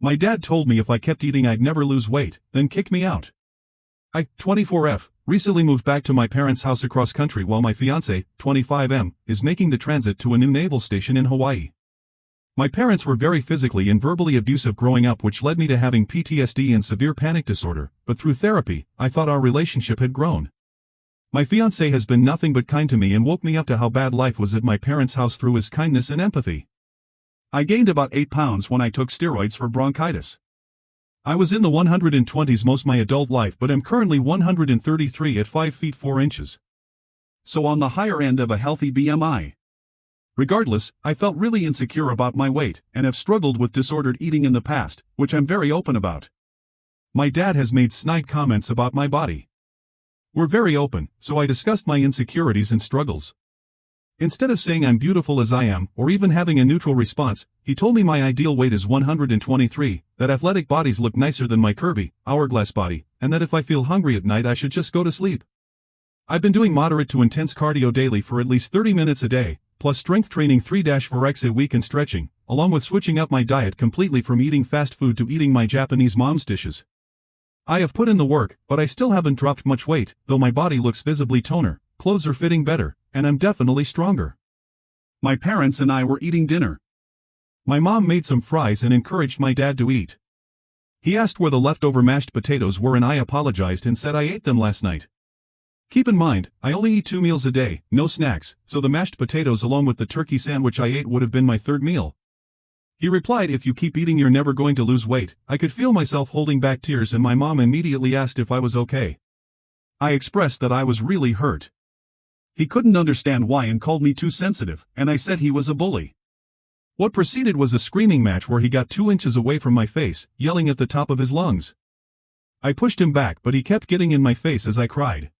My dad told me if I kept eating I'd never lose weight, then kick me out. I, 24F, recently moved back to my parents' house across country while my fiancé, 25M, is making the transit to a new naval station in Hawaii. My parents were very physically and verbally abusive growing up, which led me to having PTSD and severe panic disorder, but through therapy, I thought our relationship had grown. My fiancé has been nothing but kind to me and woke me up to how bad life was at my parents' house through his kindness and empathy. I gained about 8 pounds when I took steroids for bronchitis. I was in the 120s most my adult life, but am currently 133 at 5 feet 4 inches. So on the higher end of a healthy BMI. Regardless, I felt really insecure about my weight, and have struggled with disordered eating in the past, which I'm very open about. My dad has made snide comments about my body. We're very open, so I discussed my insecurities and struggles. Instead of saying I'm beautiful as I am, or even having a neutral response, he told me my ideal weight is 123, that athletic bodies look nicer than my curvy, hourglass body, and that if I feel hungry at night I should just go to sleep. I've been doing moderate to intense cardio daily for at least 30 minutes a day, plus strength training 3-4x a week and stretching, along with switching up my diet completely from eating fast food to eating my Japanese mom's dishes. I have put in the work, but I still haven't dropped much weight, though my body looks visibly toner, clothes are fitting better, and I'm definitely stronger. My parents and I were eating dinner. My mom made some fries and encouraged my dad to eat. He asked where the leftover mashed potatoes were and I apologized and said I ate them last night. Keep in mind, I only eat 2 meals a day, no snacks, so the mashed potatoes along with the turkey sandwich I ate would have been my third meal. He replied, if you keep eating you're never going to lose weight. I could feel myself holding back tears and my mom immediately asked if I was okay. I expressed that I was really hurt. He couldn't understand why and called me too sensitive, and I said he was a bully. What proceeded was a screaming match where he got 2 inches away from my face, yelling at the top of his lungs. I pushed him back, but he kept getting in my face as I cried.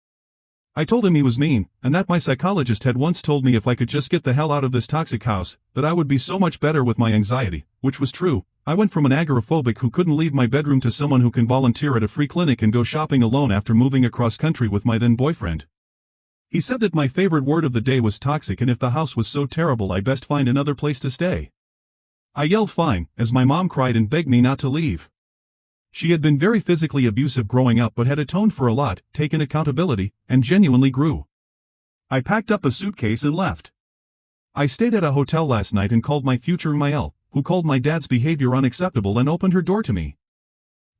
I told him he was mean, and that my psychologist had once told me if I could just get the hell out of this toxic house, that I would be so much better with my anxiety, which was true. I went from an agoraphobic who couldn't leave my bedroom to someone who can volunteer at a free clinic and go shopping alone after moving across country with my then boyfriend. He said that my favorite word of the day was toxic, and if the house was so terrible I best find another place to stay. I yelled fine, as my mom cried and begged me not to leave. She had been very physically abusive growing up but had atoned for a lot, taken accountability, and genuinely grew. I packed up a suitcase and left. I stayed at a hotel last night and called my future Mael, who called my dad's behavior unacceptable and opened her door to me.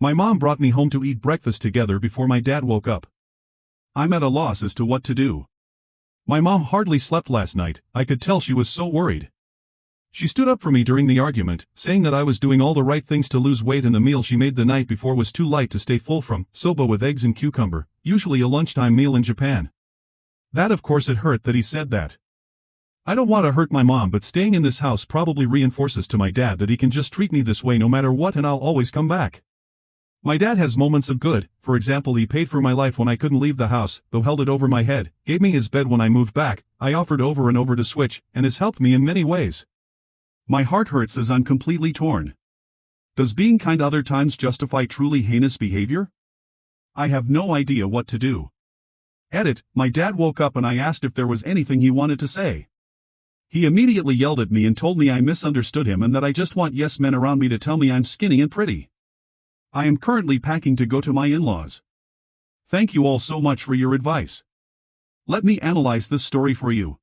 My mom brought me home to eat breakfast together before my dad woke up. I'm at a loss as to what to do. My mom hardly slept last night. I could tell she was so worried. She stood up for me during the argument, saying that I was doing all the right things to lose weight and the meal she made the night before was too light to stay full from, soba with eggs and cucumber, usually a lunchtime meal in Japan. That of course it hurt that he said that. I don't want to hurt my mom, but staying in this house probably reinforces to my dad that he can just treat me this way no matter what and I'll always come back. My dad has moments of good. For example, he paid for my life when I couldn't leave the house, though held it over my head, gave me his bed when I moved back, I offered over and over to switch, and has helped me in many ways. My heart hurts as I'm completely torn. Does being kind other times justify truly heinous behavior? I have no idea what to do. Edit, my dad woke up and I asked if there was anything he wanted to say. He immediately yelled at me and told me I misunderstood him and that I just want yes men around me to tell me I'm skinny and pretty. I am currently packing to go to my in-laws. Thank you all so much for your advice. Let me analyze this story for you.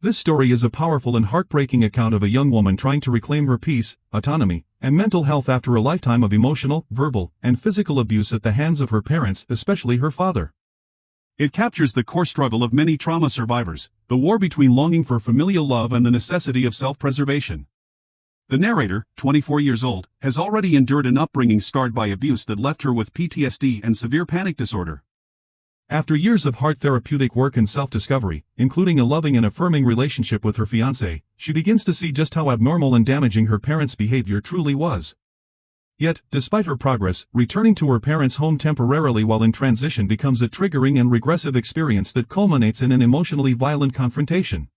This story is a powerful and heartbreaking account of a young woman trying to reclaim her peace, autonomy, and mental health after a lifetime of emotional, verbal, and physical abuse at the hands of her parents, especially her father. It captures the core struggle of many trauma survivors, the war between longing for familial love and the necessity of self-preservation. The narrator, 24 years old, has already endured an upbringing scarred by abuse that left her with PTSD and severe panic disorder. After years of hard therapeutic work and self-discovery, including a loving and affirming relationship with her fiancé, she begins to see just how abnormal and damaging her parents' behavior truly was. Yet, despite her progress, returning to her parents' home temporarily while in transition becomes a triggering and regressive experience that culminates in an emotionally violent confrontation.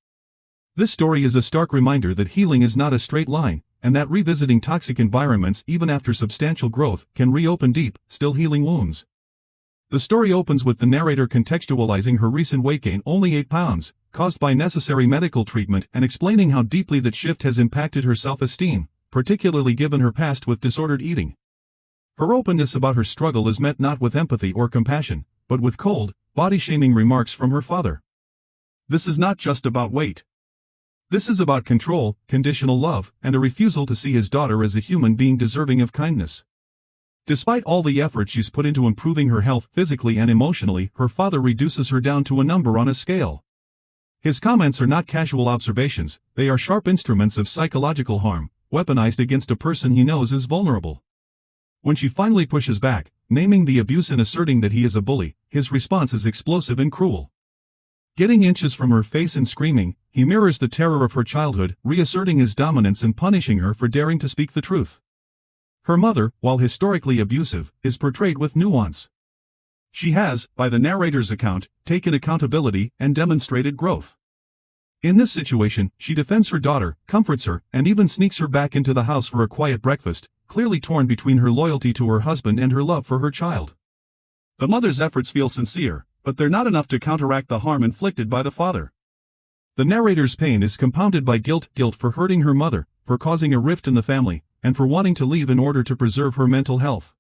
This story is a stark reminder that healing is not a straight line, and that revisiting toxic environments even after substantial growth can reopen deep, still healing wounds. The story opens with the narrator contextualizing her recent weight gain, only 8 pounds, caused by necessary medical treatment, and explaining how deeply that shift has impacted her self-esteem, particularly given her past with disordered eating. Her openness about her struggle is met not with empathy or compassion, but with cold, body-shaming remarks from her father. This is not just about weight. This is about control, conditional love, and a refusal to see his daughter as a human being deserving of kindness. Despite all the effort she's put into improving her health physically and emotionally, her father reduces her down to a number on a scale. His comments are not casual observations, they are sharp instruments of psychological harm, weaponized against a person he knows is vulnerable. When she finally pushes back, naming the abuse and asserting that he is a bully, his response is explosive and cruel. Getting inches from her face and screaming, he mirrors the terror of her childhood, reasserting his dominance and punishing her for daring to speak the truth. Her mother, while historically abusive, is portrayed with nuance. She has, by the narrator's account, taken accountability and demonstrated growth. In this situation, she defends her daughter, comforts her, and even sneaks her back into the house for a quiet breakfast, clearly torn between her loyalty to her husband and her love for her child. The mother's efforts feel sincere, but they're not enough to counteract the harm inflicted by the father. The narrator's pain is compounded by guilt for hurting her mother, for causing a rift in the family, and for wanting to leave in order to preserve her mental health.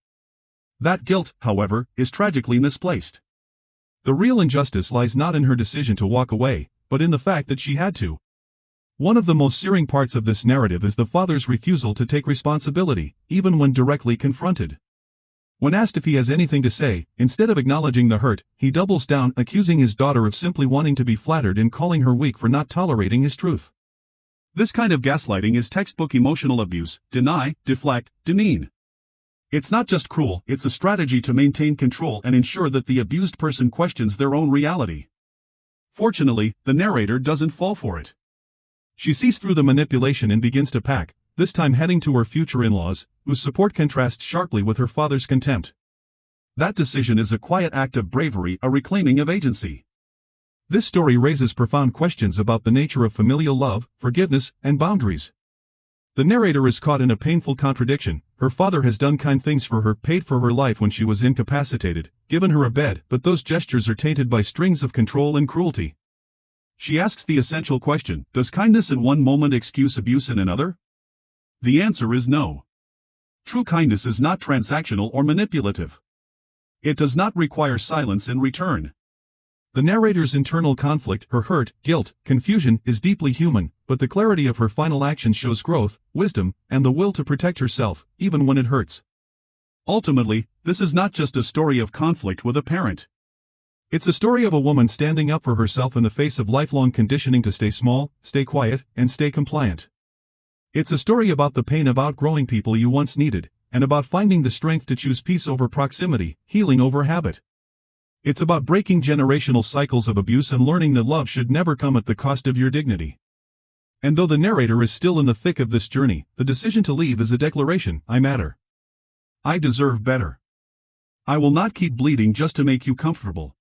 That guilt, however, is tragically misplaced. The real injustice lies not in her decision to walk away, but in the fact that she had to. One of the most searing parts of this narrative is the father's refusal to take responsibility, even when directly confronted. When asked if he has anything to say, instead of acknowledging the hurt, he doubles down, accusing his daughter of simply wanting to be flattered and calling her weak for not tolerating his truth. This kind of gaslighting is textbook emotional abuse: deny, deflect, demean. It's not just cruel, it's a strategy to maintain control and ensure that the abused person questions their own reality. Fortunately, the narrator doesn't fall for it. She sees through the manipulation and begins to pack, this time heading to her future in-laws, whose support contrasts sharply with her father's contempt. That decision is a quiet act of bravery, a reclaiming of agency. This story raises profound questions about the nature of familial love, forgiveness, and boundaries. The narrator is caught in a painful contradiction. Her father has done kind things for her, paid for her life when she was incapacitated, given her a bed, but those gestures are tainted by strings of control and cruelty. She asks the essential question: does kindness in one moment excuse abuse in another? The answer is no. True kindness is not transactional or manipulative. It does not require silence in return. The narrator's internal conflict, her hurt, guilt, confusion, is deeply human, but the clarity of her final action shows growth, wisdom, and the will to protect herself, even when it hurts. Ultimately, this is not just a story of conflict with a parent. It's a story of a woman standing up for herself in the face of lifelong conditioning to stay small, stay quiet, and stay compliant. It's a story about the pain of outgrowing people you once needed, and about finding the strength to choose peace over proximity, healing over habit. It's about breaking generational cycles of abuse and learning that love should never come at the cost of your dignity. And though the narrator is still in the thick of this journey, the decision to leave is a declaration: I matter. I deserve better. I will not keep bleeding just to make you comfortable.